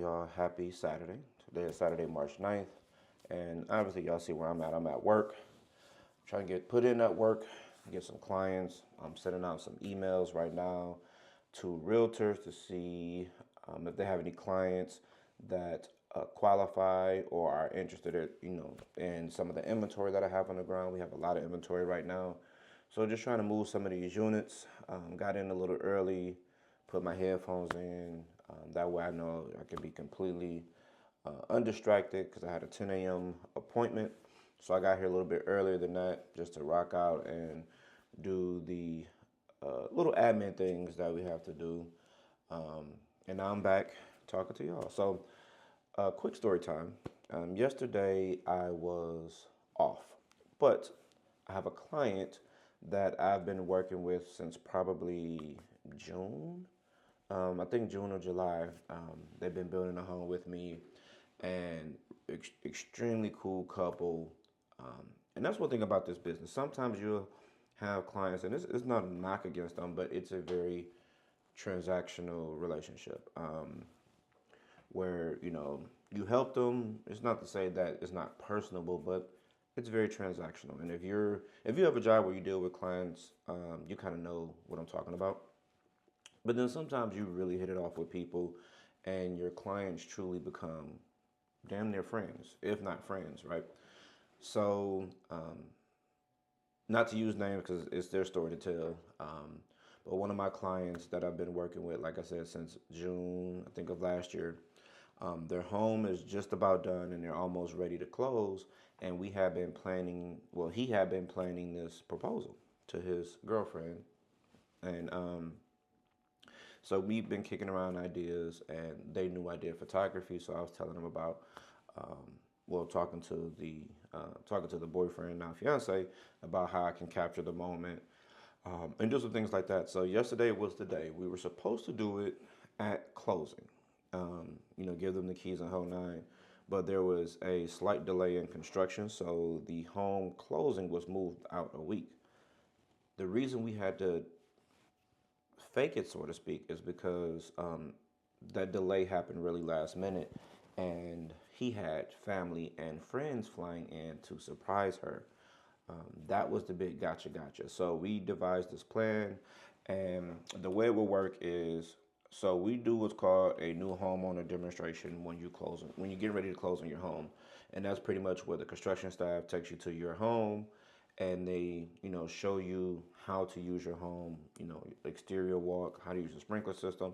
y'all. Happy Saturday. Today is Saturday, March 9th. And obviously, y'all see where I'm at. I'm at work. Trying to get put in at work, get some clients. I'm sending out some emails right now to realtors to see if they have any clients that qualify or are interested in some of the inventory that I have on the ground. We have a lot of inventory right now. So just trying to move some of these units. Got in a little early, put my headphones in. That way I know I can be completely undistracted because I had a 10 a.m. appointment. So I got here a little bit earlier than that just to rock out and do the little admin things that we have to do. And now I'm back talking to y'all. So quick story time. Yesterday I was off, but I have a client that I've been working with since probably June. I think June or July. They've been building a home with me, and extremely cool couple. And that's one thing about this business. Sometimes you'll have clients, and it's not a knock against them, but it's a very transactional relationship where you help them. It's not to say that it's not personable, but it's very transactional. And if you have a job where you deal with clients, you kind of know what I'm talking about. But then sometimes you really hit it off with people, and your clients truly become damn near friends, if not friends, right? So, not to use names because it's their story to tell. But one of my clients that I've been working with, like I said, since June, I think of last year, their home is just about done and they're almost ready to close. And we have been planning, well, he had been planning this proposal to his girlfriend. And so we've been kicking around ideas, and they knew I did photography. So I was telling them about, talking to the boyfriend, now fiance, about how I can capture the moment, and do some things like that. So yesterday was the day. We were supposed to do it at closing, give them the keys and whole nine. But there was a slight delay in construction, so the home closing was moved out a week. The reason we had to fake it, so to speak, is because that delay happened really last minute, and he had family and friends flying in to surprise her. That was the big gotcha. So we devised this plan, and the way it will work is, so we do what's called a new homeowner demonstration when you get ready to close on your home, and that's pretty much where the construction staff takes you to your home, and they show you how to use your home, exterior walk, how to use the sprinkler system,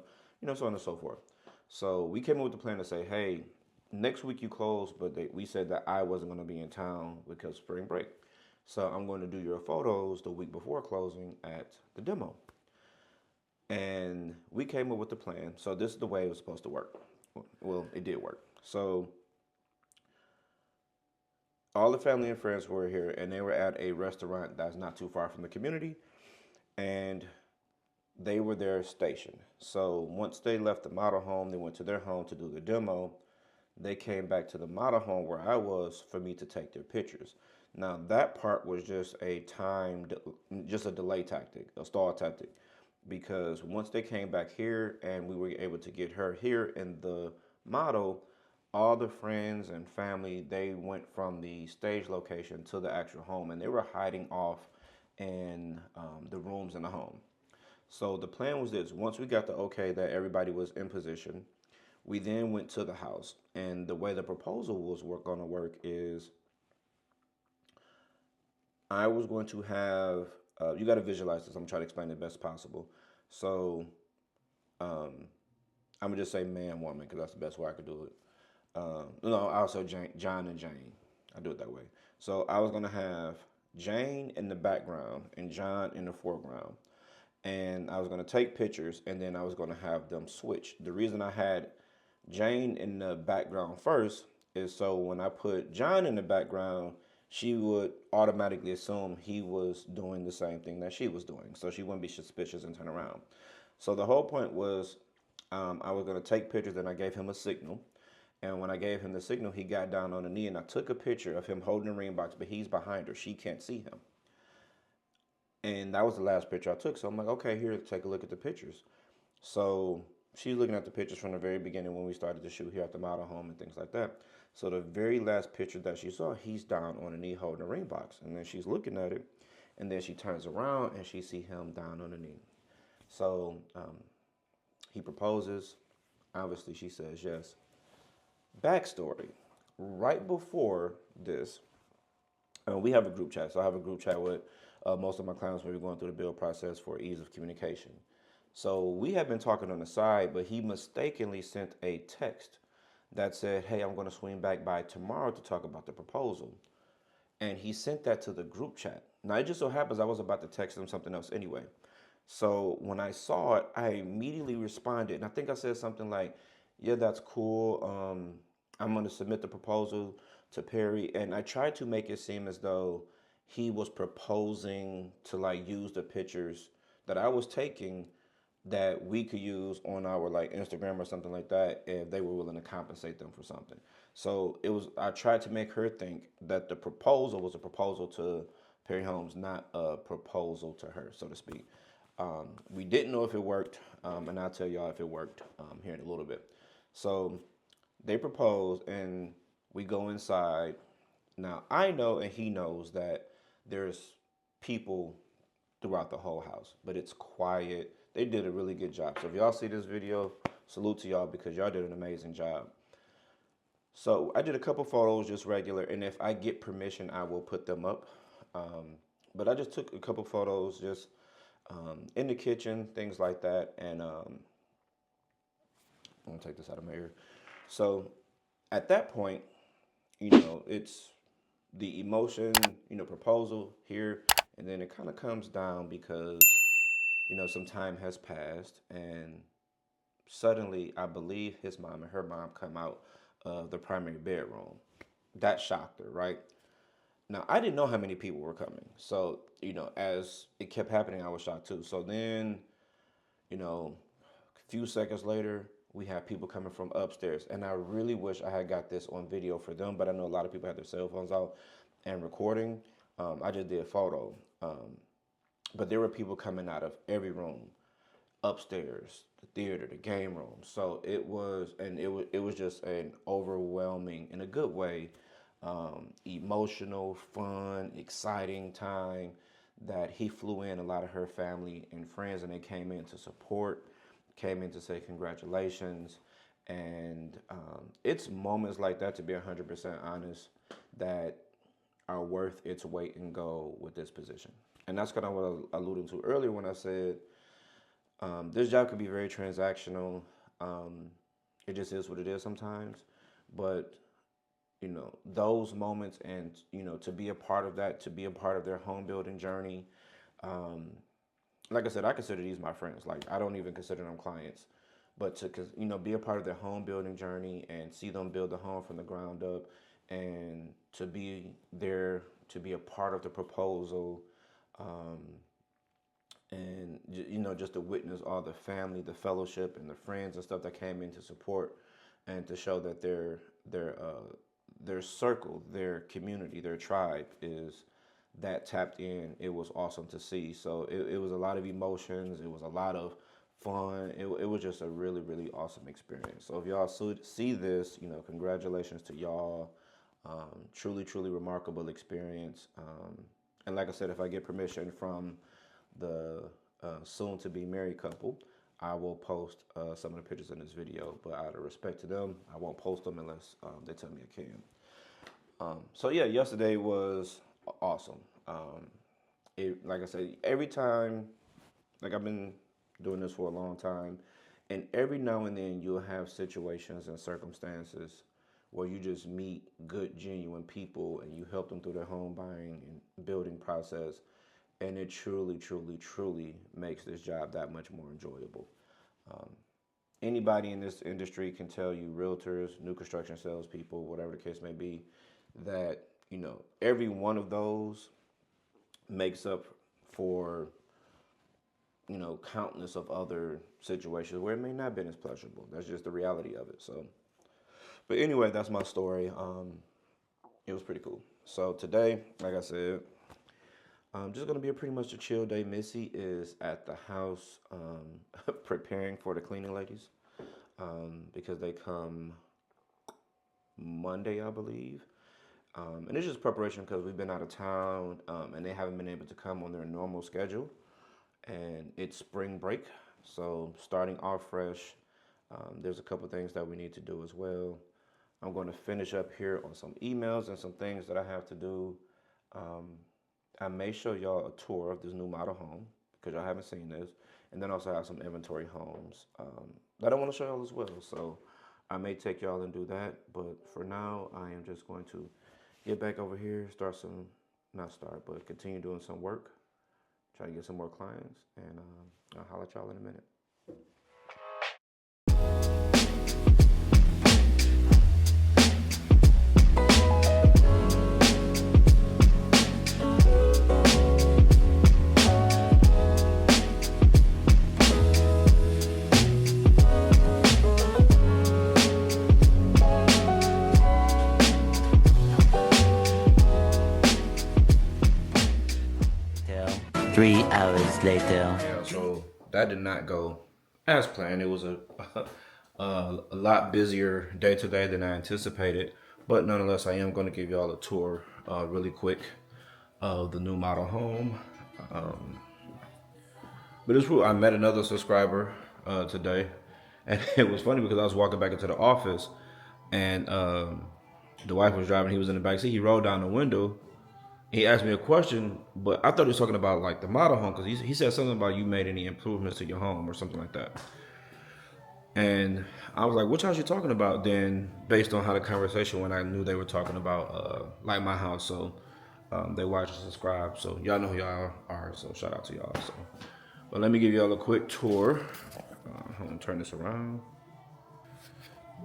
so on and so forth. So we came up with the plan to say, hey, next week you close, but we said that I wasn't going to be in town because spring break. So I'm going to do your photos the week before closing at the demo. And we came up with the plan. So this is the way it was supposed to work. Well, it did work. So all the family and friends were here, and they were at a restaurant that's not too far from the community, and they were there stationed. So once they left the model home, they went to their home to do the demo. They came back to the model home where I was for me to take their pictures. Now that part was just a delay tactic, a stall tactic, because once they came back here and we were able to get her here in the model, all the friends and family, they went from the stage location to the actual home, and they were hiding off in the rooms in the home. So the plan was this: once we got the okay that everybody was in position, we then went to the house. And the way the proposal was going to work is, I was going to have, you got to visualize this. I'm trying to explain it best possible. So I'm going to just say man, woman, because that's the best way I could do it. No, also John and Jane. I do it that way. So I was going to have Jane in the background and John in the foreground. And I was going to take pictures, and then I was going to have them switch. The reason I had Jane in the background first is so when I put John in the background, she would automatically assume he was doing the same thing that she was doing. So she wouldn't be suspicious and turn around. So the whole point was, I was going to take pictures, and I gave him a signal. And when I gave him the signal, he got down on the knee, and I took a picture of him holding the ring box, but he's behind her. She can't see him. And that was the last picture I took. So I'm like, okay, here, take a look at the pictures. So she's looking at the pictures from the very beginning when we started to shoot here at the model home and things like that. So the very last picture that she saw, he's down on a knee holding a ring box, and then she's looking at it, and then she turns around and she see him down on the knee. So he proposes. Obviously, she says yes. Backstory: right before this, we have a group chat. So I have a group chat with most of my clients when we're going through the build process for ease of communication. So we have been talking on the side, but he mistakenly sent a text that said, "Hey, I'm going to swing back by tomorrow to talk about the proposal." And he sent that to the group chat. Now, it just so happens I was about to text him something else anyway. So when I saw it, I immediately responded. And I think I said something like, "Yeah, that's cool. I'm going to submit the proposal to Perry." And I tried to make it seem as though he was proposing to like use the pictures that I was taking that we could use on our like Instagram or something like that if they were willing to compensate them for something. So it was I tried to make her think that the proposal was a proposal to Perry Holmes, not a proposal to her, so to speak. We didn't know if it worked, and I'll tell y'all if it worked here in a little bit. So they proposed, and we go inside. Now I know, and he knows that there's people throughout the whole house, but it's quiet. They did a really good job. So if y'all see this video, salute to y'all because y'all did an amazing job. So I did a couple photos just regular, and if I get permission, I will put them up. But I just took a couple photos just in the kitchen, things like that. And I'm gonna take this out of my ear. So at that point, it's the emotion, proposal here, and then it kind of comes down because some time has passed, and suddenly I believe his mom and her mom come out of the primary bedroom. That shocked her, right? Now I didn't know how many people were coming, so as it kept happening, I was shocked too. So then, a few seconds later, we have people coming from upstairs, and I really wish I had got this on video for them, but I know a lot of people have their cell phones out and recording. I just did a photo, but there were people coming out of every room, upstairs, the theater, the game room. So it was just an overwhelming, in a good way, emotional, fun, exciting time that he flew in a lot of her family and friends, and they came in to support, came in to say congratulations. And it's moments like that, to be 100% honest, that are worth its weight in gold with this position. And that's kind of what I alluded to earlier when I said this job can be very transactional. It just is what it is sometimes. But those moments, and to be a part of that, to be a part of their home building journey. Like I said, I consider these my friends. Like, I don't even consider them clients, but to be a part of their home building journey and see them build the home from the ground up, and to be there, to be a part of the proposal, and just to witness all the family, the fellowship, and the friends and stuff that came in to support, and to show that their circle, their community, their tribe is that tapped in. It was awesome to see. So it was a lot of emotions. It was a lot of fun. It was just a really, really awesome experience. So if y'all see this, congratulations to y'all. Truly, truly remarkable experience. And like I said, if I get permission from the soon-to-be married couple, I will post some of the pictures in this video. But out of respect to them, I won't post them unless they tell me I can. So yeah, yesterday was awesome. Like I said, every time, like I've been doing this for a long time, and every now and then you'll have situations and circumstances where you just meet good, genuine people, and you help them through their home buying and building process, and it truly, truly, truly makes this job that much more enjoyable. Um, Anybody in this industry can tell you, realtors, new construction salespeople, whatever the case may be, that every one of those makes up for countless of other situations where it may not have been as pleasurable. That's just the reality of it. So, but anyway, that's my story. It was pretty cool. So today, like I said, just gonna be pretty much a chill day. Missy is at the house preparing for the cleaning ladies. because they come Monday, I believe. And it's just preparation because we've been out of town, and they haven't been able to come on their normal schedule. And it's spring break, so starting off fresh. There's a couple things that we need to do as well. I'm going to finish up here on some emails and some things that I have to do. I may show y'all a tour of this new model home because y'all haven't seen this, and then also have some inventory homes that I want to show y'all as well. So I may take y'all and do that, but for now, I am just going to get back over here, but continue doing some work, try to get some more clients, and I'll holler at y'all in a minute. Three hours later. Yeah, so that did not go as planned. It was a lot busier day today than I anticipated, but nonetheless, I am going to give y'all a tour really quick of the new model home. But it's true, I met another subscriber today, and it was funny because I was walking back into the office, and the wife was driving. He was in the back seat. He rolled down the window. He asked me a question, but I thought he was talking about like the model home because he said something about you made any improvements to your home or something like that. And I was like, which house you talking about? Then based on how the conversation went, I knew they were talking about like my house. So they watch and subscribe. So y'all know who y'all are. So shout out to y'all. So, but let me give y'all a quick tour. I'm gonna turn this around.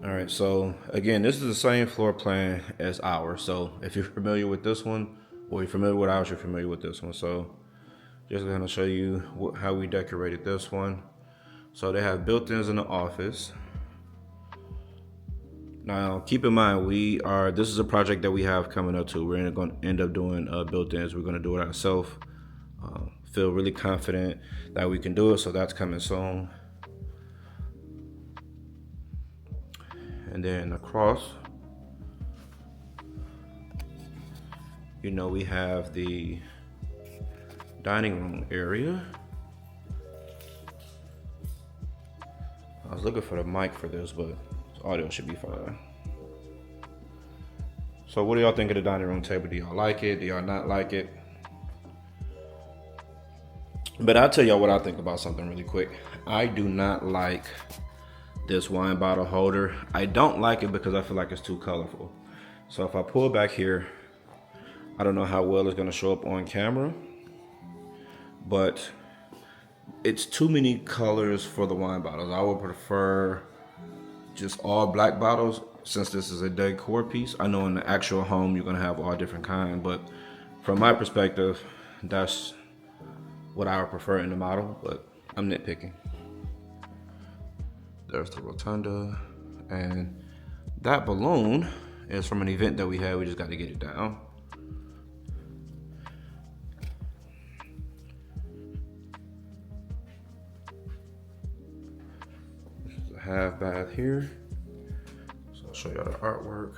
All right, so again, this is the same floor plan as ours. So if you're familiar with this one, or you're familiar with ours, you're familiar with this one. So just gonna show you how we decorated this one. So they have built-ins in the office. Now, keep in mind, this is a project that we have coming up too. We're going to end up doing built-ins. We're going to do it ourselves. Feel really confident that we can do it, so that's coming soon. And then across, we have the dining room area. I was looking for the mic for this, but audio should be fine. So what do y'all think of the dining room table? Do y'all like it? Do y'all not like it? But I'll tell y'all what I think about something really quick. I do not like this wine bottle holder. I don't like it because I feel like it's too colorful. So if I pull back here, I don't know how well it's gonna show up on camera, but it's too many colors for the wine bottles. I would prefer just all black bottles since this is a decor piece. I know in the actual home you're gonna have all different kinds, but from my perspective, that's what I would prefer in the model, but I'm nitpicking. There's the rotunda, and that balloon is from an event that we had. We just got to get it down. This is a half bath here. So I'll show y'all the artwork.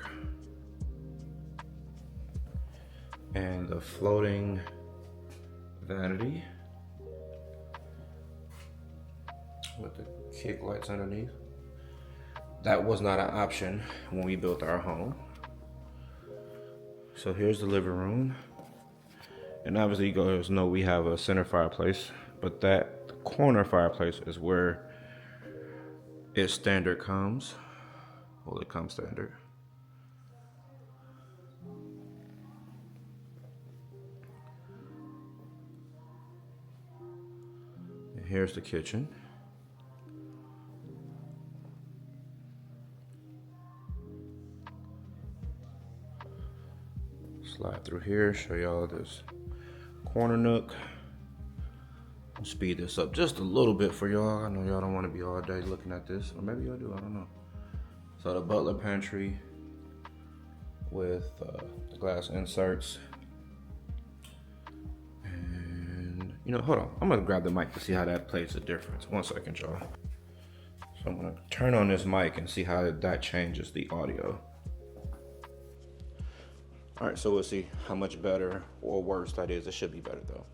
And the floating vanity with the kick lights underneath. That was not an option when we built our home. So here's the living room. And obviously you guys know we have a center fireplace, but that corner fireplace is where it standard comes. Well, it comes standard. And here's the kitchen. Slide through here, show y'all this corner nook. I'll speed this up just a little bit for y'all. I know y'all don't want to be all day looking at this, or maybe y'all do, I don't know. So the butler pantry with the glass inserts. And hold on, I'm gonna grab the mic to see how that plays a difference. 1 second, y'all. So I'm gonna turn on this mic and see how that changes the audio. All right, so we'll see how much better or worse that is. It should be better though.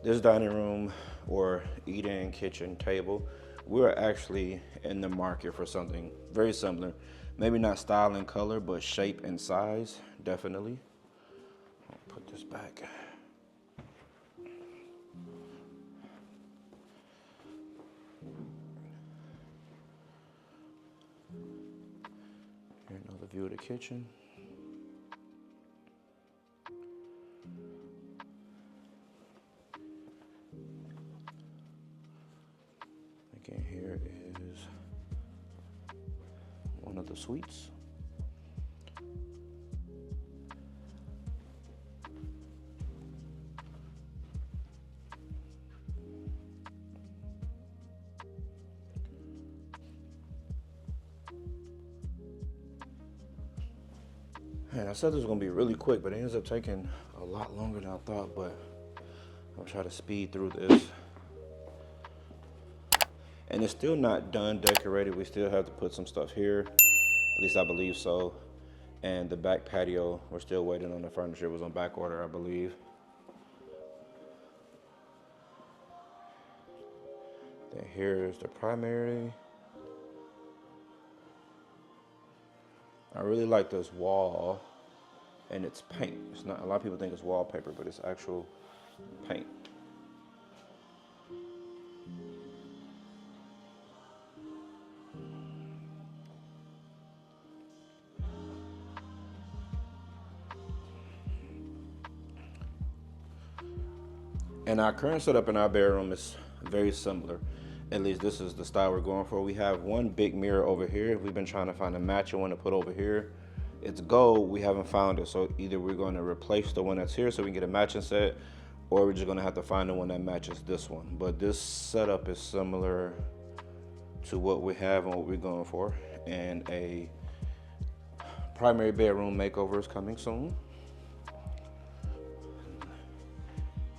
This dining room or eat-in kitchen table, we're actually in the market for something very similar. Maybe not style and color, but shape and size, definitely. I'll put this back. Here, another view of the kitchen. Again, here is one of the suites. Man, I said this was gonna be really quick, but it ends up taking a lot longer than I thought, but I'll try to speed through this. And it's still not done decorated. We still have to put some stuff here. At least I believe so. And the back patio, we're still waiting on the furniture. It was on back order, I believe. Then here's the primary. I really like this wall, and it's paint. It's not, a lot of people think it's wallpaper, but it's actual paint. And our current setup in our bedroom is very similar. At least this is the style we're going for. We have one big mirror over here. We've been trying to find a matching one to put over here. It's gold, we haven't found it. So either we're going to replace the one that's here so we can get a matching set, or we're just going to have to find the one that matches this one. But this setup is similar to what we have and what we're going for. And a primary bedroom makeover is coming soon.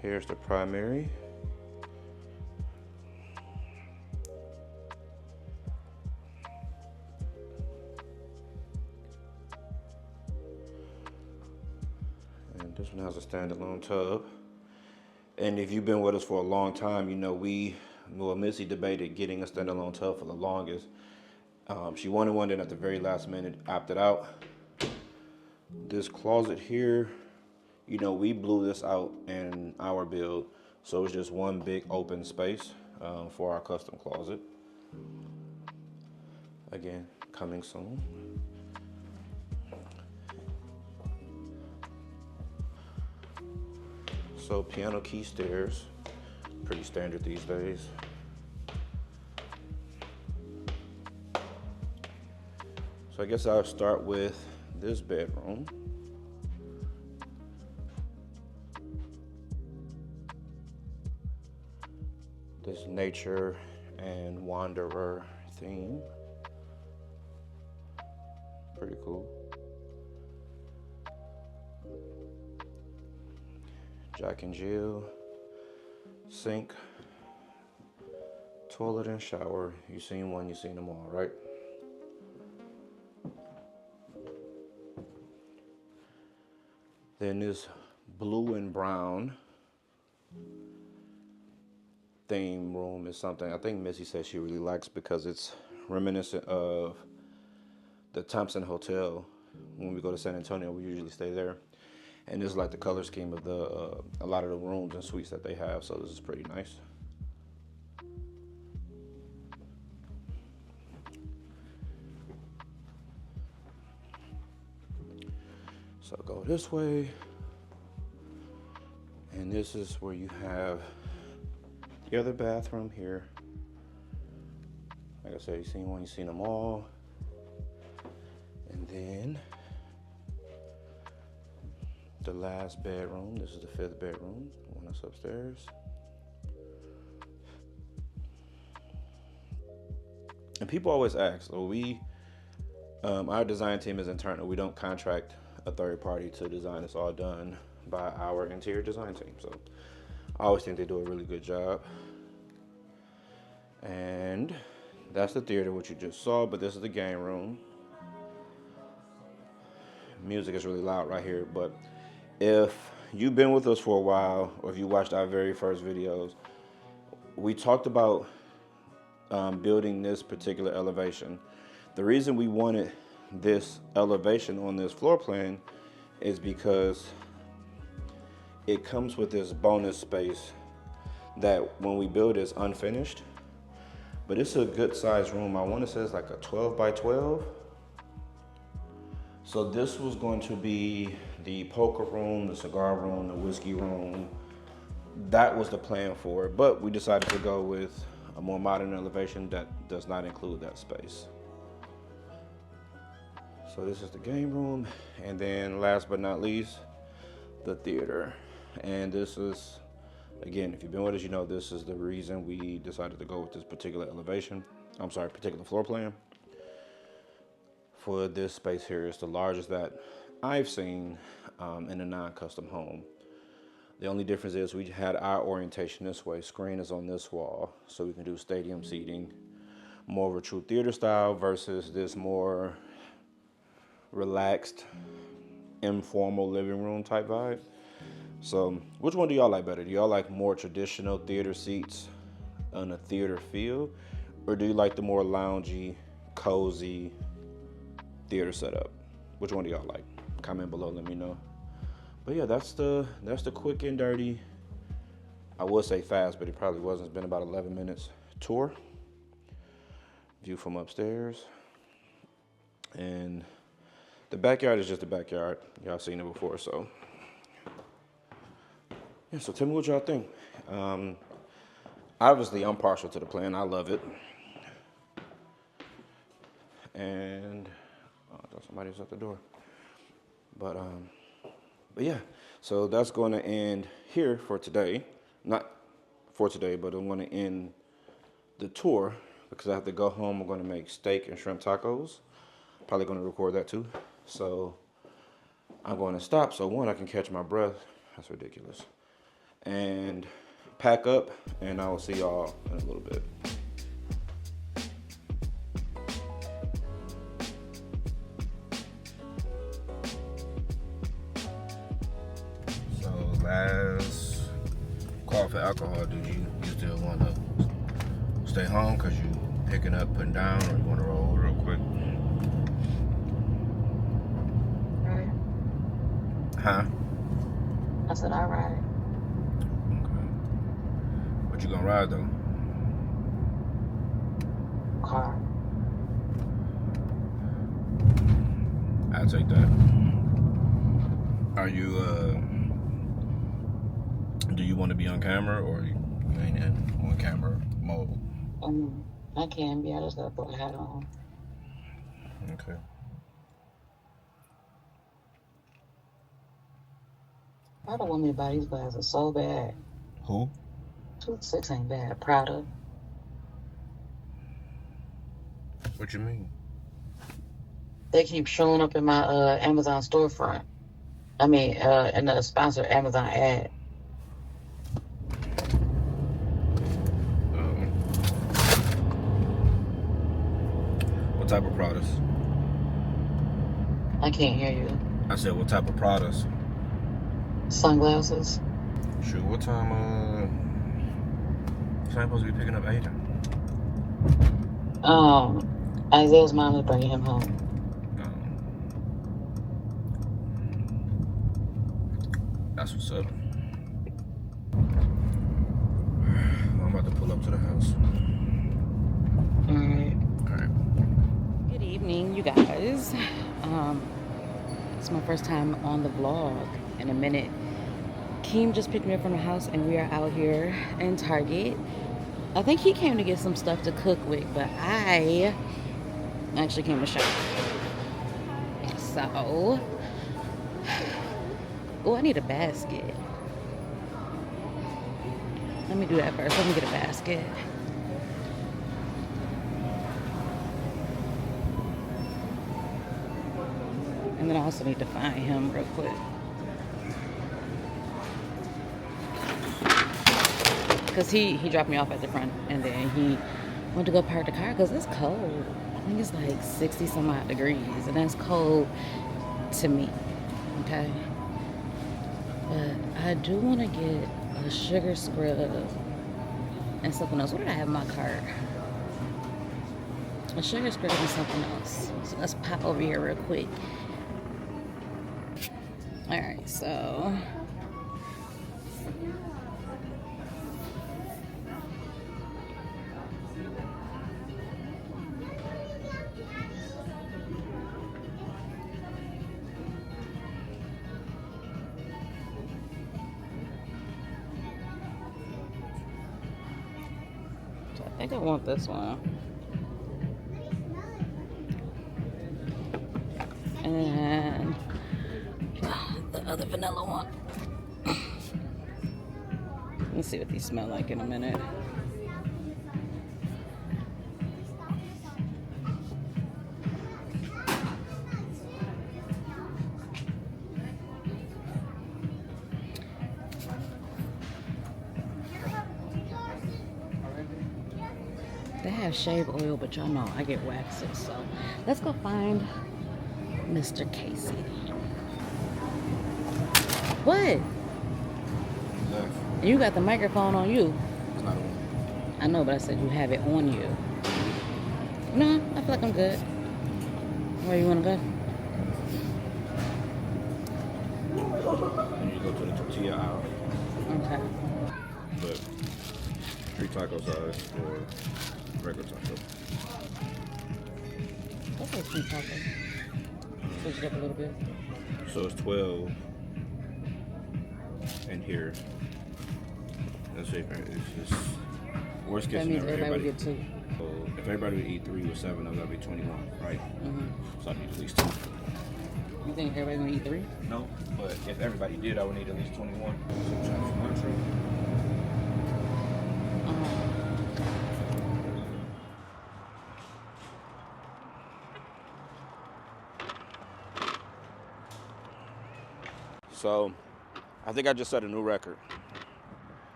Here's the primary. And this one has a standalone tub. And if you've been with us for a long time, you know Missy debated getting a standalone tub for the longest. She wanted one, then at the very last minute opted out. This closet here, we blew this out in our build, so it's just one big open space for our custom closet. Again, coming soon. So piano key stairs, pretty standard these days. So I guess I'll start with this bedroom. This nature and wanderer theme. Pretty cool. Jack and Jill, sink, toilet and shower. You seen one, you seen them all, right? Then this blue and brown theme room is something I think Missy says she really likes because it's reminiscent of the Thompson Hotel. When we go to San Antonio, we usually stay there. And this is like the color scheme of a lot of the rooms and suites that they have, so this is pretty nice. So go this way, and this is where you have the other bathroom here. Like I said, you've seen one, you've seen them all. And then the last bedroom, this is the fifth bedroom, the one that's upstairs. And people always ask, our design team is internal. We don't contract a third party to design. It's all done by our interior design team. So I always think they do a really good job. And that's the theater, which you just saw, but this is the game room. Music is really loud right here, but if you've been with us for a while, or if you watched our very first videos, we talked about building this particular elevation. The reason we wanted this elevation on this floor plan is because it comes with this bonus space that when we build is unfinished, but it's a good sized room. I want to say it's like a 12 by 12. So this was going to be the poker room, the cigar room, the whiskey room. That was the plan for it, but we decided to go with a more modern elevation that does not include that space. So this is the game room, and then last but not least, the theater. And this is, again, if you've been with us, you know this is the reason we decided to go with this particular particular floor plan. For this space here, it's the largest that I've seen in a non-custom home. The only difference is we had our orientation this way. Screen is on this wall, so we can do stadium seating, more of a true theater style versus this more relaxed, informal living room type vibe. So which one do y'all like better? Do y'all like more traditional theater seats on a theater feel, or do you like the more loungy, cozy theater setup? Which one do y'all like? Comment below, let me know. But yeah, that's the quick and dirty, I would say fast, but it probably wasn't. It's been about 11 minutes tour. View from upstairs. And the backyard is just the backyard. Y'all seen it before, so. Yeah, so tell me what y'all think. Obviously, I'm partial to the plan. I love it. And I thought somebody was at the door. But yeah, so that's going to end here for today. Not for today, but I'm going to end the tour because I have to go home. I'm going to make steak and shrimp tacos. Probably going to record that too. So I'm going to stop so one, I can catch my breath. That's ridiculous. And pack up, and I will see y'all in a little bit. So last call for alcohol, do you still want to stay home because you picking up, putting down, or you want to roll real quick? Right. Huh? I said, all right. Okay. What you gonna ride though? Car. I'll take that. Are you, do you want to be on camera, or you ain't on camera mode? I can be. I just gotta put a hat on. Okay. I don't want me to buy these glasses so bad. Who? 2-6 ain't bad. Prada. What you mean? They keep showing up in my Amazon storefront. I mean, in the sponsored Amazon ad. What type of products? I can't hear you. I said, what type of products? Sunglasses. Shoot, what time, I'm supposed to be picking up Aiden? Isaiah's mom is bringing him home. That's what's up. I'm about to pull up to the house. Alright. Alright. Good evening, you guys. It's my first time on the vlog in a minute. Keem just picked me up from the house and we are out here in Target. I think he came to get some stuff to cook with, but I actually came to shop. So, oh, I need a basket. Let me do that first. Let me get a basket. And then I also need to find him real quick. Because he dropped me off at the front and then he Went to go park the car because it's cold. I think it's like 60 some odd degrees, and that's cold to me. Okay. But I do want to get a sugar scrub and something else. What did I have in my cart? A sugar scrub and something else. So let's pop over here real quick. Alright, so I think I want this one. And the other vanilla one. Let's see what these smell like in a minute. They have shave oil, but y'all know I get waxes, so let's go find Mr. Casey. What? Left. You got the microphone on you. It's not on. I know, but I said you have it on you. No, I feel like I'm good. Where you wanna go? I need to go to the tortilla aisle. Okay. But 3 taco size or regular taco. That's like 2 tacos. Switch it up a little bit. So it's 12 in here. Let's say it's just worst case That means scenario. everybody would get 2. So if everybody would eat 3 with 7, that'll be 21, right? So I need at least 2. You think everybody gonna eat 3? No, but if everybody did, I would need at least 21. So, I think I just set a new record.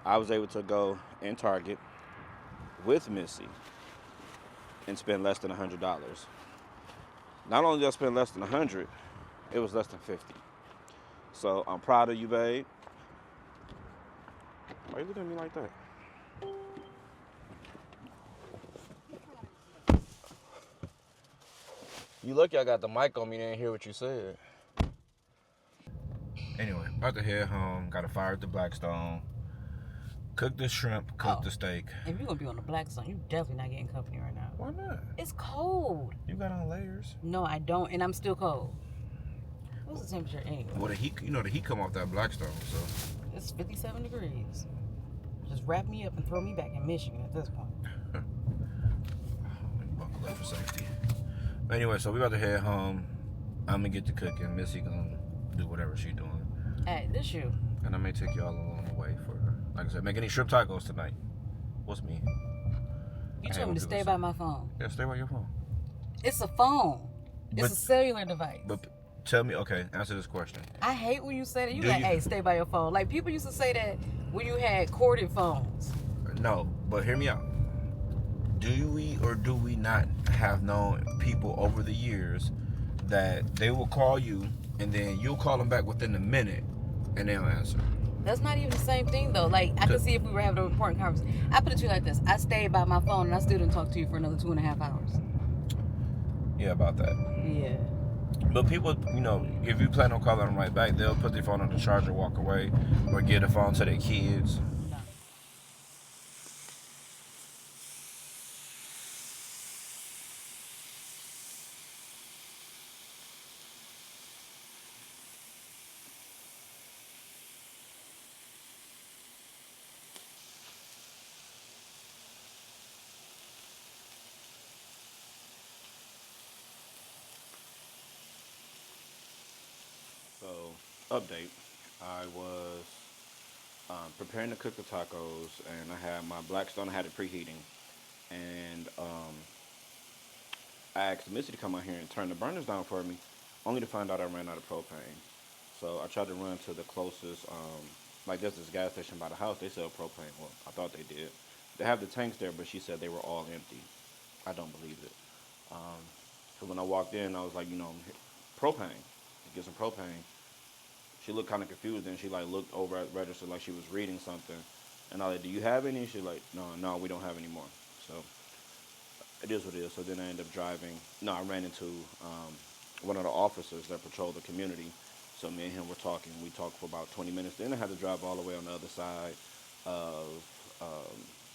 I was able to go in Target with Missy and spend less than $100. Not only did I spend less than 100, it was less than 50. So I'm proud of you, babe. Why are you looking at me like that? You lucky I got the mic on me and didn't hear what you said. Anyway, about to head home. Got to fire at the Blackstone. Cook the shrimp, cook the steak. If you're gonna be on the Blackstone, you definitely not getting company right now. Why not? It's cold. You got on layers. No, I don't, and I'm still cold. What's the temperature anyway? Well, the heat, the heat come off that Blackstone, so. It's 57 degrees. Just wrap me up and throw me back in Michigan at this point. Buckle up for safety. Anyway, so we about to head home. I'm gonna get to cooking. Missy gonna do whatever she doing. Hey, this you. And I may take y'all along the way for, like I said, make any shrimp tacos tonight. What's me? You told me to stay by my phone. Yeah, stay by your phone. It's a phone. It's But- a cellular device. But tell me, okay, answer this question. I hate when you say that. You Do like, you- hey, stay by your phone. Like, people used to say that when you had corded phones. No, but hear me out. Do we or do we not have known people over the years that they will call you and then you'll call them back within a minute and they'll answer? That's not even the same thing, though. Like, I could see if we were having an important conversation. I put it to you like this. I stayed by my phone and I still didn't talk to you for another 2.5 hours. Yeah, about that. Yeah. But people, if you plan on calling them right back, they'll put their phone on the charger, walk away, or give the phone to their kids. No. So, update. I was preparing to cook the tacos, and I had my Blackstone. I had it preheating, and I asked Missy to come out here and turn the burners down for me, only to find out I ran out of propane. So I tried to run to the closest, like there's this gas station by the house. They sell propane. Well, I thought they did, They have the tanks there, but she said they were all empty. I don't believe it. So when I walked in, I was like, propane. Get some propane. She looked kind of confused, and she like looked over at the register like she was reading something. And I was like, "Do you have any?" She's like, "No, we don't have any more." So it is what it is. So then I ended up driving. No, I ran into one of the officers that patrol the community. So me and him were talking. We talked for about 20 minutes. Then I had to drive all the way on the of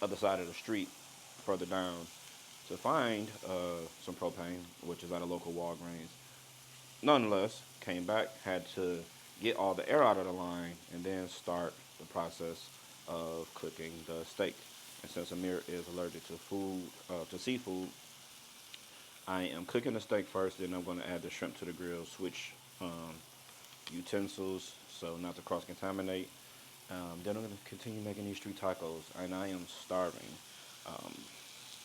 other side of the street, further down, to find some propane, which is at a local Walgreens. Nonetheless, came back, had to get all the air out of the line, and then start the process of cooking the steak. And since Amir is allergic to seafood, I am cooking the steak first. Then I'm going to add the shrimp to the grill, switch utensils so not to cross contaminate. Then I'm going to continue making these street tacos, and I am starving. Um,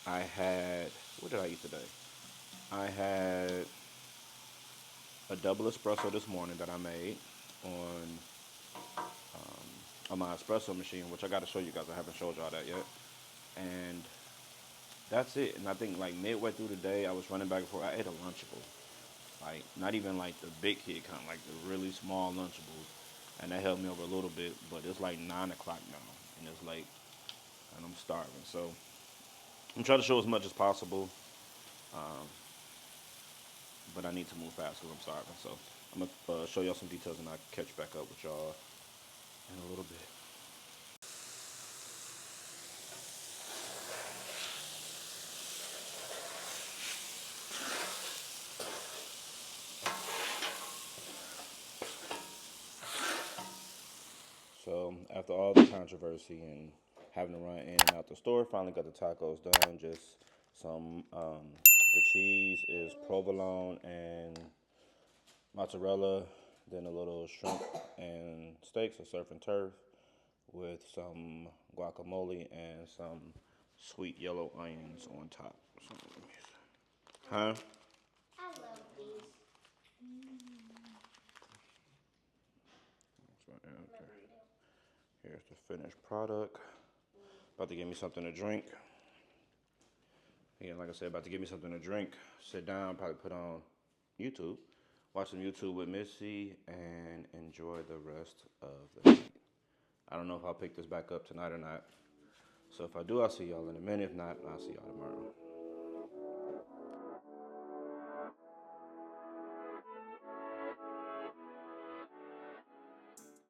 I had what did I eat today? I had a double espresso this morning that I made on on my espresso machine, which I got to show you guys. I haven't showed y'all that yet. And that's it. And I think like midway through the day, I was running back and forth. I ate a Lunchable, like not even like the big kid kind, like the really small Lunchables, and that helped me over a little bit. But it's like 9 o'clock now, and it's late, and I'm starving. So I'm trying to show as much as possible, um, but I need to move fast because I'm starving. So I'm gonna show y'all some details, and I'll catch back up with y'all in a little bit. So after all the controversy and having to run in and out the store, finally got the tacos done. Just some, the cheese is provolone and mozzarella, then a little shrimp and steaks, so surf and turf, with some guacamole and some sweet yellow onions on top. So, huh? So, yeah, okay. Here's the finished product. About to give me something to drink. Again, like I said, about to give me something to drink. Sit down, probably put on YouTube, watch some YouTube with Missy, and enjoy the rest of the night. I don't know if I'll pick this back up tonight or not. So if I do, I'll see y'all in a minute. If not, I'll see y'all tomorrow.